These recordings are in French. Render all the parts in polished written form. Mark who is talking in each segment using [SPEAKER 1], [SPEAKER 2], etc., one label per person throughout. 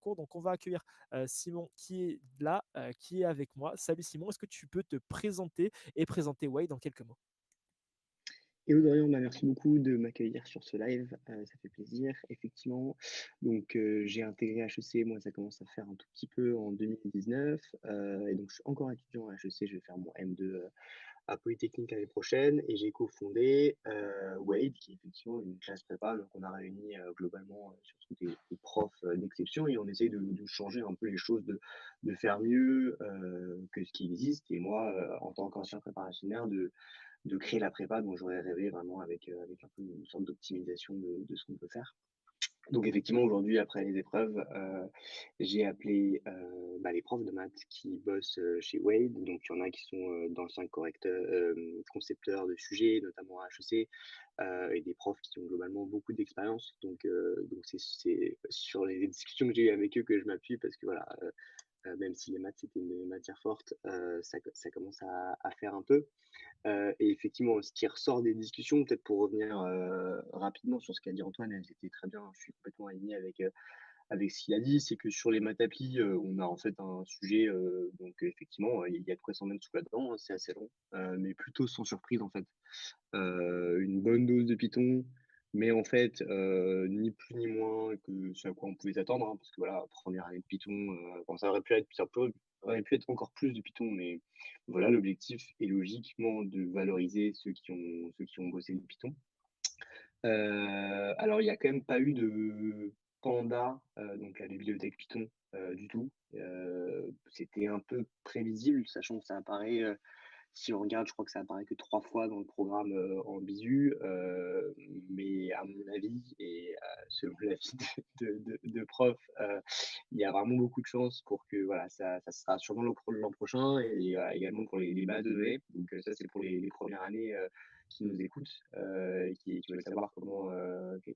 [SPEAKER 1] cours. Donc, on va accueillir Simon qui est là, qui est avec moi. Salut Simon, est-ce que tu peux te présenter et présenter Wade en quelques mots?
[SPEAKER 2] Hello Dorian, bah, merci beaucoup de m'accueillir sur ce live, ça fait plaisir. Effectivement, donc j'ai intégré HEC, moi ça commence à faire un tout petit peu en 2019, et donc je suis encore étudiant à HEC, je vais faire mon M2 à Polytechnique l'année prochaine et j'ai cofondé Wade, qui est effectivement une classe prépa. Donc on a réuni globalement surtout des profs d'exception et on essaye de changer un peu les choses, de faire mieux que ce qui existe. Et moi, en tant qu'ancien préparationnaire, de créer la prépa dont j'aurais rêvé vraiment avec un peu une sorte d'optimisation de ce qu'on peut faire. Donc effectivement, aujourd'hui, après les épreuves, j'ai appelé les profs de maths qui bossent chez Wade. Donc il y en a qui sont d'anciens correcteurs, concepteurs de sujets, notamment à HEC, et des profs qui ont globalement beaucoup d'expérience. Donc c'est sur les discussions que j'ai eues avec eux que je m'appuie parce que voilà, même si les maths c'était une matière forte, ça commence à faire un peu. Et effectivement, ce qui ressort des discussions, peut-être pour revenir rapidement sur ce qu'a dit Antoine, et c'était très bien, je suis complètement aligné avec ce qu'il a dit, c'est que sur les maths appli, on a en fait un sujet, donc effectivement, il y a de quoi s'en mettre sous la dent, hein, c'est assez long, mais plutôt sans surprise en fait. Une bonne dose de Python, mais en fait, ni plus ni moins que ce à quoi on pouvait s'attendre, hein, parce que voilà, première année de Python, bon, aurait pu être encore plus de Python, mais voilà, l'objectif est logiquement de valoriser ceux qui ont bossé le Python. Alors, il n'y a quand même pas eu de Panda, donc la bibliothèque Python, du tout. C'était un peu prévisible, sachant que ça apparaît si on regarde, je crois que ça apparaît que 3 fois dans le programme en bisu, mais à mon avis et selon l'avis de prof, il y a vraiment beaucoup de chances pour que voilà, ça sera sûrement l'an prochain et également pour les bases de données. Donc ça, c'est pour les premières années qui nous écoutent et qui veulent savoir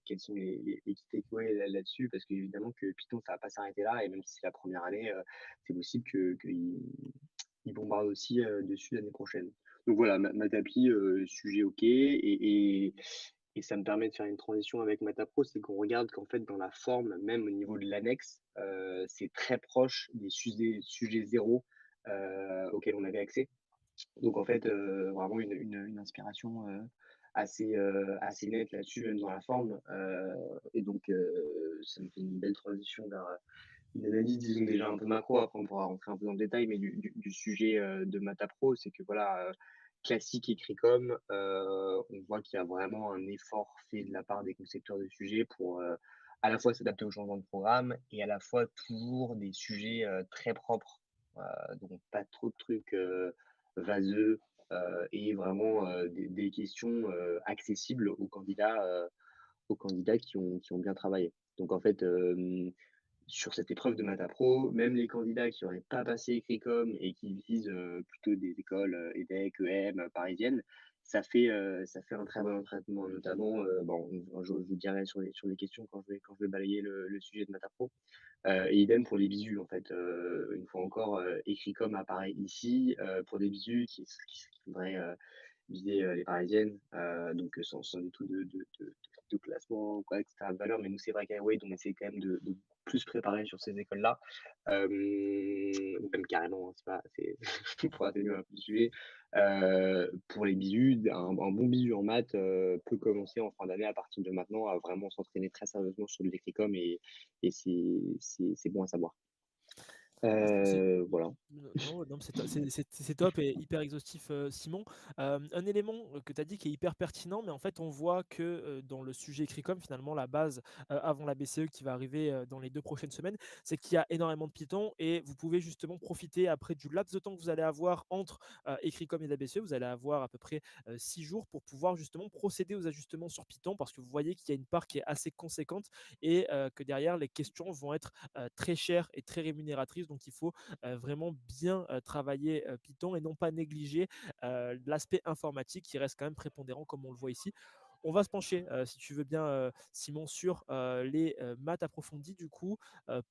[SPEAKER 2] quels sont les key takeaways là-dessus, parce qu'évidemment que Python, ça va pas s'arrêter là, et même si c'est la première année, c'est possible qu'ils bombardent aussi dessus l'année prochaine. Donc voilà, Matapi, sujet OK. Et ça me permet de faire une transition avec Matapro, c'est qu'on regarde qu'en fait, dans la forme, même au niveau de l'annexe, c'est très proche des sujets zéro auxquels on avait accès. Donc en fait, vraiment une inspiration assez nette là-dessus, même dans la forme. Et donc, ça me fait une belle transition vers une analyse, disons déjà un peu macro. Après, on pourra rentrer un peu dans le détail, mais du sujet de Matapro, c'est que voilà, classique écrit comme, on voit qu'il y a vraiment un effort fait de la part des concepteurs de sujets pour à la fois s'adapter au changement de programme et à la fois toujours des sujets très propres. Donc pas trop de trucs vaseux et vraiment des questions accessibles aux candidats qui ont bien travaillé. Donc en fait, sur cette épreuve de Matapro, même les candidats qui n'auraient pas passé Écrit-Com et qui visent plutôt des écoles EDEC, EM, parisiennes, ça fait un très bon traitement, notamment, bon, je vous dirai sur les questions quand je vais balayer le sujet de Matapro. Et idem pour les bisus, en fait. Une fois encore, Écrit-Com apparaît ici pour des bisus qui voudraient viser les parisiennes, donc sans du tout de classement ou quoi, etc., de valeur. Mais nous, c'est vrai qu'à Wade, on essaie quand même de plus préparer sur ces écoles-là, ou même carrément, hein, pour atténuer un peu le sujet. Pour les bisus, un bon bisu en maths peut commencer en fin d'année à partir de maintenant à vraiment s'entraîner très sérieusement sur l'écricom et c'est bon à savoir.
[SPEAKER 1] C'est
[SPEAKER 2] Voilà.
[SPEAKER 1] non, non, c'est top et hyper exhaustif, Simon. Un élément que tu as dit qui est hyper pertinent, mais en fait, on voit que dans le sujet Écrit-Com, finalement, la base avant la BCE qui va arriver dans les 2 prochaines semaines, c'est qu'il y a énormément de Python et vous pouvez justement profiter après du laps de temps que vous allez avoir entre Écrit-Com et la BCE. Vous allez avoir à peu près 6 jours pour pouvoir justement procéder aux ajustements sur Python parce que vous voyez qu'il y a une part qui est assez conséquente et que derrière, les questions vont être très chères et très rémunératrices. Donc, il faut vraiment bien travailler Python et non pas négliger l'aspect informatique qui reste quand même prépondérant comme on le voit ici. On va se pencher, si tu veux bien, Simon, sur, les, maths approfondies du coup,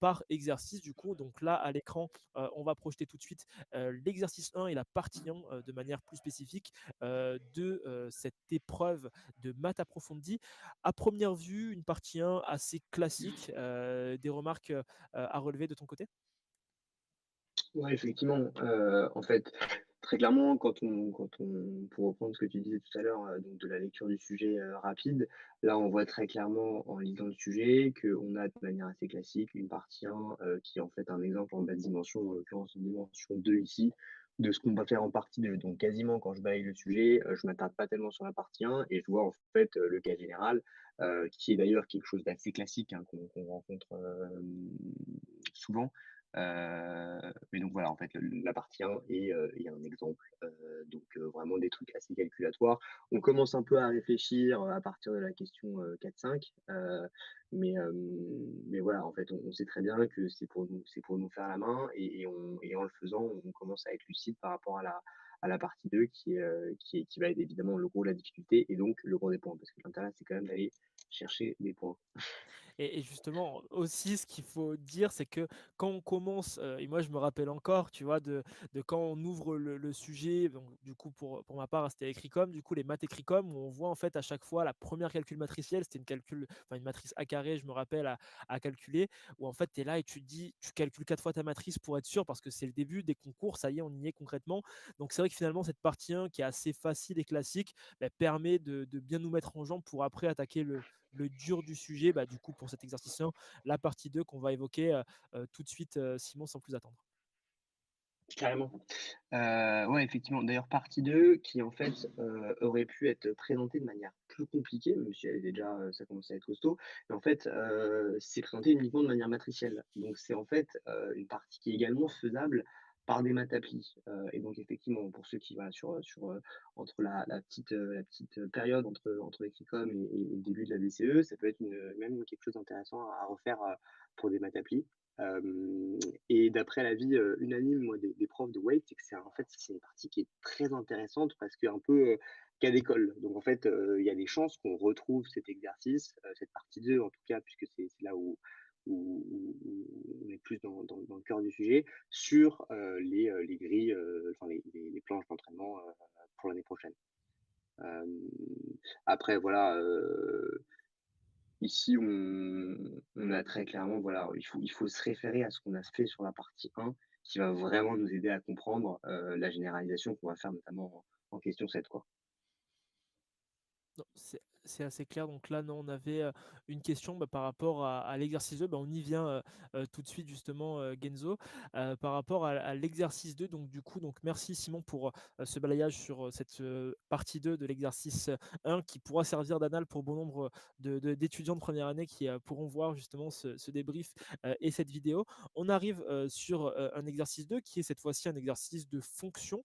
[SPEAKER 1] par exercice du coup. Donc là, à l'écran, on va projeter tout de suite, l'exercice 1 et la partie 1, de manière plus spécifique, de, cette épreuve de maths approfondies. À première vue, une partie 1 assez classique, des remarques, à relever de ton côté?
[SPEAKER 2] Ouais, effectivement, en fait, très clairement, pour reprendre ce que tu disais tout à l'heure, donc de la lecture du sujet, rapide, là, on voit très clairement en lisant le sujet qu'on a de manière assez classique une partie 1, qui est en fait un exemple en bas de dimension, en l'occurrence une dimension 2 ici, de ce qu'on va faire en partie 2. Donc quasiment quand je balaye le sujet, je m'attarde pas tellement sur la partie 1 et je vois en fait, le cas général, qui est d'ailleurs quelque chose d'assez classique, hein, qu'on rencontre, souvent. Mais donc voilà, en fait, la partie 1 et un exemple, vraiment des trucs assez calculatoires. On commence un peu à réfléchir, à partir de la question, 4-5, mais voilà, en fait, on sait très bien que c'est pour nous faire la main et en le faisant, on commence à être lucide par rapport à la partie 2 qui va être évidemment le gros de la difficulté et donc le gros des points. Parce que l'intérêt, c'est quand même d'aller chercher des points.
[SPEAKER 1] Et justement, aussi, ce qu'il faut dire, c'est que quand on commence, et moi je me rappelle encore, tu vois, de quand on ouvre le sujet, donc du coup pour ma part, c'était Écricom, du coup les maths Écricom, où on voit en fait à chaque fois la première calcul matricielle, c'était une matrice A carré, je me rappelle, à calculer, où en fait tu es là et tu te dis, tu calcules 4 fois ta matrice pour être sûr, parce que c'est le début des concours, ça y est, on y est concrètement. Donc c'est vrai que finalement cette partie 1 qui est assez facile et classique, bah, permet de bien nous mettre en jambe pour après attaquer le dur du sujet, bah, du coup, pour cet exercice 1, la partie 2 qu'on va évoquer tout de suite, Simon, sans plus attendre.
[SPEAKER 2] Carrément. Ouais, effectivement. D'ailleurs, partie 2 qui, en fait, aurait pu être présentée de manière plus compliquée, même si elle était déjà, ça commençait à être costaud. Mais en fait, c'est présenté uniquement de manière matricielle. Donc c'est, en fait, une partie qui est également faisable par des maths applis. Et donc effectivement, pour ceux qui, voilà, entre la petite période entre Ecricom et le début de la BCE, ça peut être même quelque chose d'intéressant à refaire, pour des maths applis. Hem Et d'après l'avis, unanime, moi, des profs de Wade, c'est que en fait, c'est une partie qui est très intéressante parce qu'un peu, cas d'école. Donc en fait, il y a des chances qu'on retrouve cet exercice, cette partie 2 en tout cas, puisque c'est là où on est plus dans le cœur du sujet, sur, les grilles, enfin les planches d'entraînement, pour l'année prochaine. Hem, Après voilà, ici, on a très clairement, voilà, il faut se référer à ce qu'on a fait sur la partie 1 qui va vraiment nous aider à comprendre, la généralisation qu'on va faire notamment en question 7 quoi.
[SPEAKER 1] Non, c'est assez clair. Donc là, non, on avait, une question, bah, par rapport à l'exercice 2. Bah, on y vient, tout de suite justement, Genzo. Par rapport à l'exercice 2, donc du coup, donc merci Simon pour, ce balayage sur, cette, partie 2 de l'exercice, 1 qui pourra servir d'anal pour bon nombre, d'étudiants de première année qui, pourront voir justement ce débrief, et cette vidéo. On arrive, sur, un exercice 2 qui est cette fois-ci un exercice de fonction.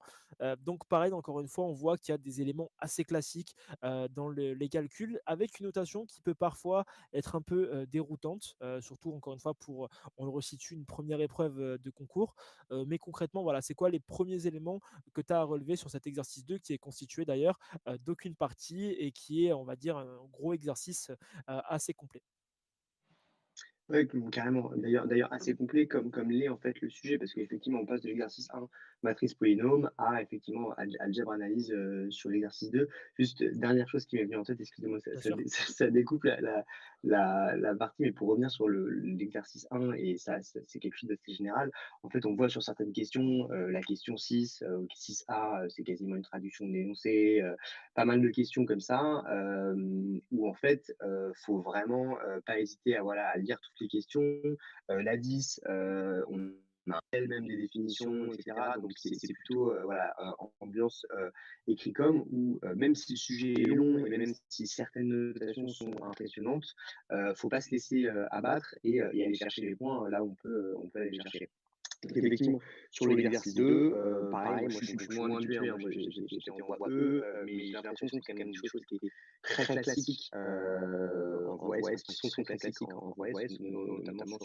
[SPEAKER 1] Donc pareil, encore une fois, on voit qu'il y a des éléments assez classiques dans les calculs, avec une notation qui peut parfois être un peu déroutante, surtout encore une fois pour, on le resitue, une première épreuve de concours. Mais concrètement, voilà, c'est quoi les premiers éléments que tu as à relever sur cet exercice 2 qui est constitué d'ailleurs d'aucune partie et qui est, on va dire, un gros exercice assez complet.
[SPEAKER 2] Ouais, carrément. D'ailleurs assez complet comme l'est en fait le sujet, parce qu'effectivement on passe de l'exercice 1, matrice polynôme, à effectivement algèbre analyse, sur l'exercice 2. Juste, dernière chose qui m'est venue en tête, excusez-moi, ça
[SPEAKER 1] Bien
[SPEAKER 2] ça
[SPEAKER 1] sûr.
[SPEAKER 2] dé ça découpe la partie, mais pour revenir sur l'exercice 1 et ça c'est quelque chose d'assez général. En fait, on voit sur certaines questions, la question 6, 6A, c'est quasiment une traduction de l'énoncé, pas mal de questions comme ça, où en fait, faut vraiment, pas hésiter à voilà, à lire toutes les questions. La 10, on a elle-même des définitions et cetera, donc c'est plutôt, voilà, ambiance, écrit comme où, même si le sujet est long et même si certaines notations sont impressionnantes, faut pas se laisser, abattre et aller chercher les points, là où on peut aller les chercher. Donc effectivement, sur l'exercice 2, pareil, moi je suis moins habitué, hein, moi j'étais en voie E, mais j'ai l'impression que c'est quand même des choses qui étaient très classiques, en voie S, enfin qui sont très classiques en voie S, notamment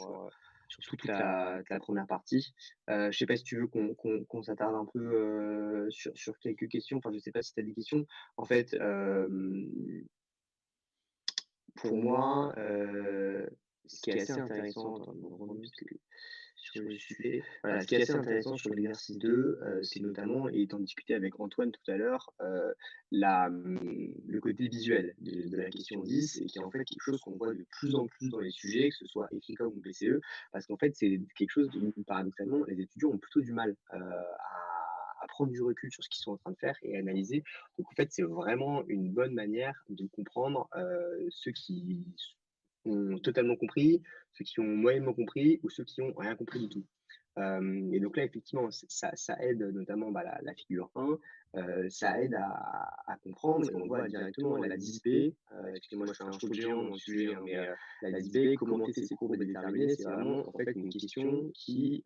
[SPEAKER 2] sur toute la première partie. Je sais pas si tu veux qu'on s'attarde un peu, sur quelques questions, enfin je sais pas si tu as des questions? En fait, pour moi, ce qui est assez intéressant, attends, je me remets parce que sur le sujet, voilà, ce qui est assez intéressant sur l'exercice 2, c'est notamment, et étant discuté avec Antoine tout à l'heure, le côté visuel de la question 10 et qui est en fait quelque chose qu'on voit de plus en plus dans les sujets, que ce soit écrit comme ou BCE, parce qu'en fait, c'est quelque chose où paradoxalement, les étudiants ont plutôt du mal, à prendre du recul sur ce qu'ils sont en train de faire et analyser. Donc en fait, c'est vraiment une bonne manière de comprendre, ceux qui ont totalement compris, ceux qui ont moyennement compris ou ceux qui ont rien compris du tout. Et donc là, effectivement, ça aide notamment, bah, la figure 1, ça aide à comprendre et on le voit directement la 10B, excusez-moi, je fais un show de géant dans le sujet, hein, mais la 10B, commenter ses courbes et déterminer, c'est vraiment en fait une question qui,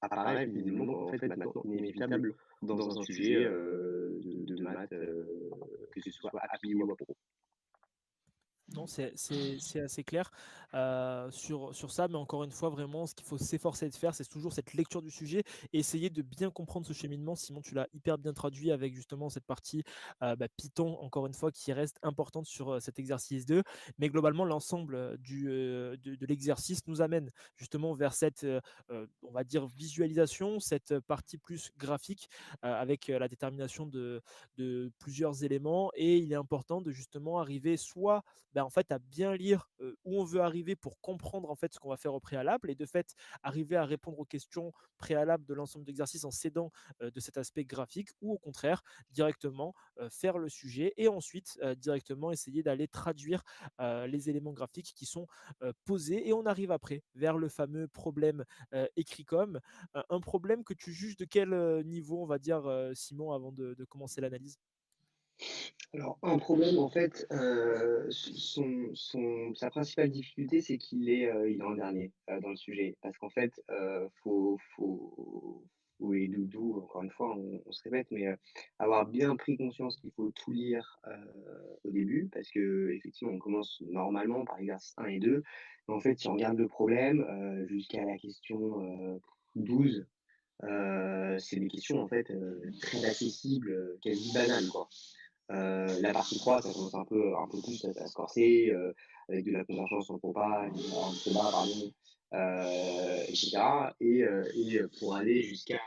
[SPEAKER 2] apparaît évidemment en fait maintenant inévitable dans un sujet, de maths, que ce soit appli ou appro.
[SPEAKER 1] Non, c'est assez clair, sur ça, mais encore une fois, vraiment, ce qu'il faut s'efforcer de faire, c'est toujours cette lecture du sujet et essayer de bien comprendre ce cheminement. Simon, tu l'as hyper bien traduit avec justement cette partie, Python, encore une fois, qui reste importante sur, cet exercice 2. Mais globalement, l'ensemble, de l'exercice nous amène justement vers cette, on va dire visualisation, cette partie plus graphique, avec, la détermination de plusieurs éléments et il est important de justement arriver soit en fait, à bien lire où on veut arriver pour comprendre en fait ce qu'on va faire au préalable et de fait arriver à répondre aux questions préalables de l'ensemble d'exercices en s'aidant de cet aspect graphique ou au contraire directement faire le sujet et ensuite directement essayer d'aller traduire les éléments graphiques qui sont posés et on arrive après vers le fameux problème écrit comme un problème que tu juges de quel niveau on va dire Simon avant de commencer l'analyse.
[SPEAKER 2] Alors, un problème, en fait, sa principale difficulté, c'est il est en dernier, dans le sujet. Parce qu'en fait, faut et d'où encore une fois, on se répète, mais, avoir bien pris conscience qu'il faut tout lire, au début, parce qu'effectivement, on commence normalement par exercice 1 et 2. Mais en fait, si on regarde le problème, jusqu'à la question, 12, c'est des questions, en fait, très accessibles, quasi banales, quoi. La partie 3 ça commence un peu plus à se corser, avec de la convergence en compas, en combat, pardon, et cetera pour aller jusqu'à,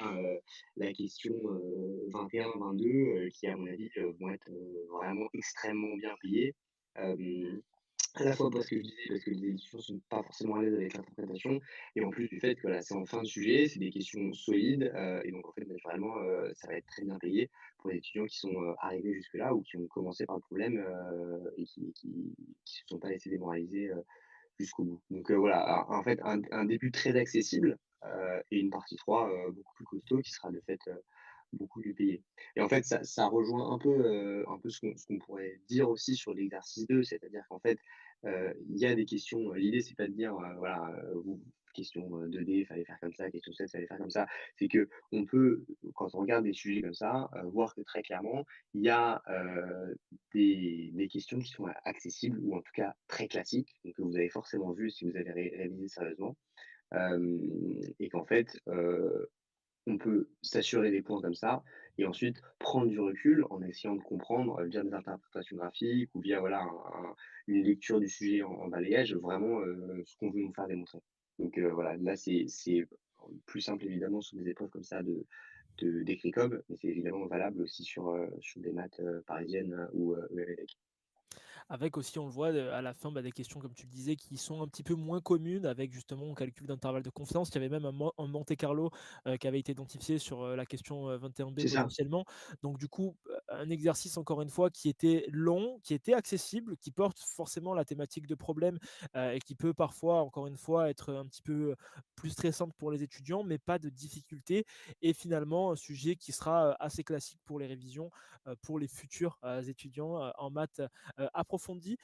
[SPEAKER 2] la question, 21-22, qui à mon avis, vont être, vraiment extrêmement bien payées. Hem À la fois parce que les étudiants sont pas forcément à l'aise avec l'interprétation et en plus du fait que, voilà, c'est en fin de sujet, c'est des questions solides, et donc en fait, naturellement, ça va être très bien payé pour les étudiants qui sont, arrivés jusque-là ou qui ont commencé par le problème, et qui se sont pas laissés démoraliser, jusqu'au bout. Donc voilà, en fait, un début très accessible, et une partie 3 beaucoup plus costaud qui sera de fait, beaucoup mieux payée. Et en fait, ça rejoint un peu ce qu'on pourrait dire aussi sur l'exercice 2, c'est-à-dire qu'en fait, il y a des questions, l'idée c'est pas de dire, voilà, vous question, 2D, il fallait faire comme ça, question 7, il fallait faire comme ça. C'est que on peut, quand on regarde des sujets comme ça, voir que très clairement, il y a, des questions qui sont accessibles ou en tout cas très classiques, donc que vous avez forcément vu si vous avez révisé sérieusement, et qu'en fait, on peut s'assurer des points comme ça et ensuite prendre du recul en essayant de comprendre, via des interprétations graphiques ou via voilà une lecture du sujet en balayage, vraiment, ce qu'on veut nous faire démontrer. Donc voilà, là c'est plus simple évidemment sur des épreuves comme ça d'écrit com, mais c'est évidemment valable aussi sur des maths, parisiennes, ou EL.
[SPEAKER 1] Avec aussi, on le voit, à la fin, des questions, comme tu le disais, qui sont un petit peu moins communes avec justement un calcul d'intervalle de confiance. Il y avait même un Monte Carlo, qui avait été identifié sur, la question, 21B
[SPEAKER 2] C'est ça.
[SPEAKER 1] potentiellement. Donc du coup, un exercice encore une fois qui était long, qui était accessible, qui porte forcément la thématique de problème, et qui peut parfois, encore une fois, être un petit peu, plus stressante pour les étudiants, mais pas de difficulté et finalement un sujet qui sera, assez classique pour les révisions, pour les futurs, étudiants, en maths approfondie.